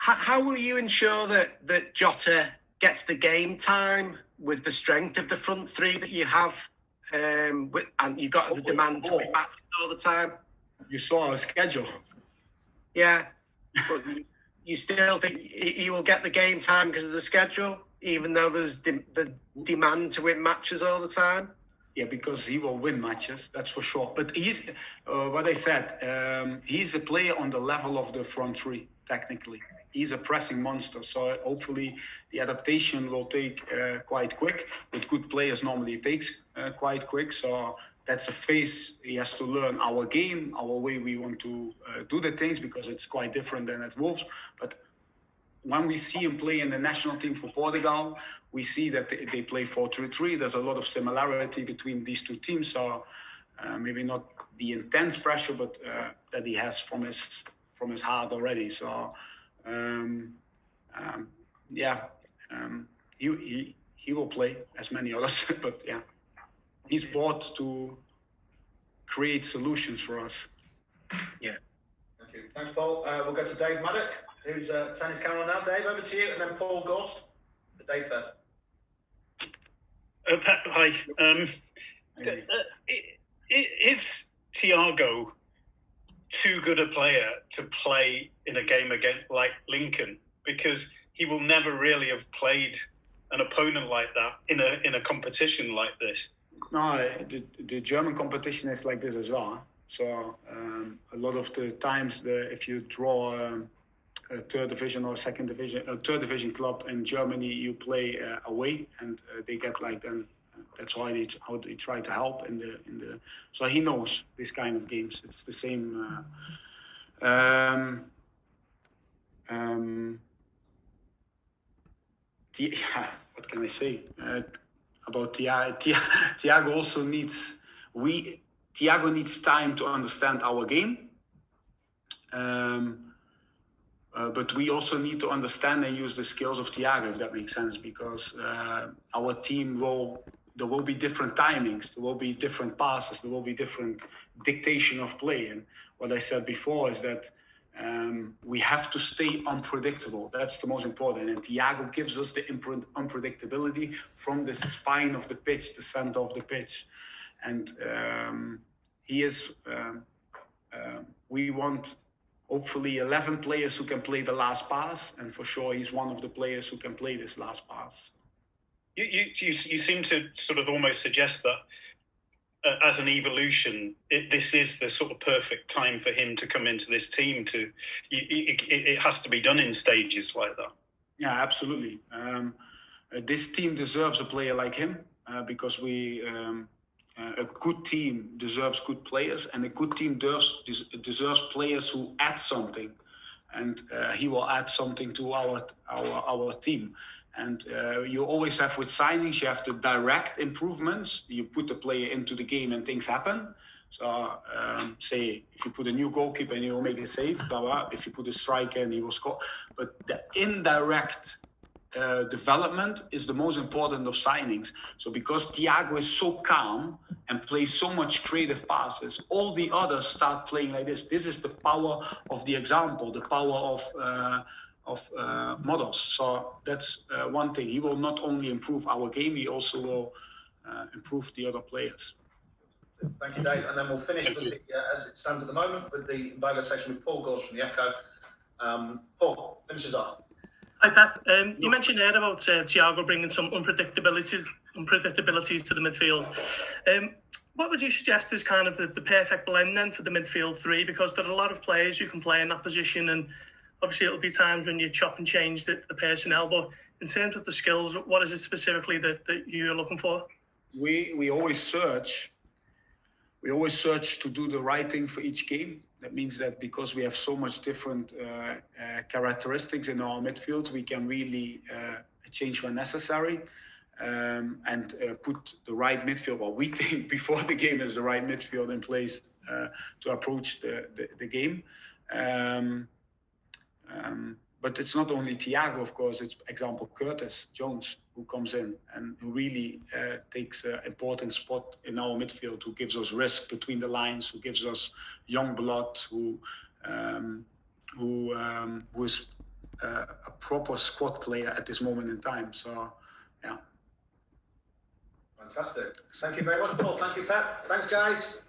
How will you ensure that Jota gets the game time with the strength of the front three that you have, and you've got the demand to be back all the time? You saw our schedule. Yeah, but you still think he will get the game time because of the schedule, even though there's the demand to win matches all the time? Yeah, because he will win matches, that's for sure. But he's, what I said, he's a player on the level of the front three, technically. He's a pressing monster, so hopefully the adaptation will take quite quick. With good players, normally it takes quite quick, so that's a phase he has to learn our game, our way we want to do the things, because it's quite different than at Wolves. But when we see him play in the national team for Portugal, we see that they play 4-3-3. There's a lot of similarity between these two teams, so maybe not the intense pressure, but that he has from his heart already. So he will play as many others, but yeah, he's brought to create solutions for us. Yeah. Thank you. Thanks, Paul. We'll go to Dave Maddock, who's turning his camera on now. Dave, over to you, and then Paul Gorst. But Dave first. Hi. Is Thiago too good a player to play in a game against like Lincoln? Because he will never really have played an opponent like that in a competition like this. No, the German competition is like this as well. So a lot of the times, if you draw a third division or third division club in Germany, you play away, and they get like them. That's why they try to help in the. So he knows this kind of games. It's the same. What can I say about Thiago? Thiago also needs. Thiago needs time to understand our game. But we also need to understand and use the skills of Thiago, if that makes sense, because our team there will be different timings, there will be different passes, there will be different dictation of play. And what I said before is that we have to stay unpredictable. That's the most important. And Thiago gives us the unpredictability from the spine of the pitch, the center of the pitch. And he is, we want hopefully 11 players who can play the last pass. And for sure, he's one of the players who can play this last pass. You seem to sort of almost suggest that as an evolution, this is the sort of perfect time for him to come into this team. It has to be done in stages like that. Yeah, absolutely. This team deserves a player like him because a good team deserves good players, and a good team deserves players who add something, and he will add something to our team. And you always have with signings, you have to direct improvements. You put the player into the game and things happen. So say if you put a new goalkeeper and he will make a save, blah, blah. If you put a striker and he will score. But the indirect development is the most important of signings. So because Thiago is so calm and plays so much creative passes, all the others start playing like this. This is the power of the example, the power of models. So that's one thing. He will not only improve our game, he also will improve the other players. Thank you, Dave. And then we'll finish with the, as it stands at the moment, with the Embargo section with Paul Gorst from the Echo. Paul, finishes off. Hi, Pep. You mentioned there about Thiago bringing some unpredictabilities to the midfield. What would you suggest is kind of the perfect blend then for the midfield three? Because there are a lot of players who can play in that position, and obviously it'll be times when you chop and change the personnel. But in terms of the skills, what is it specifically that you're looking for? We always search. We always search to do the right thing for each game. That means that because we have so much different characteristics in our midfield, we can really change when necessary and put the right midfield, what we think before the game is the right midfield in place to approach the game. But it's not only Thiago, of course, it's example Curtis Jones, who comes in and who really takes an important spot in our midfield, who gives us risk between the lines, who gives us young blood, who is a proper squad player at this moment in time. So, yeah. Fantastic. Thank you very much, Paul. Thank you, Pep. Thanks, guys.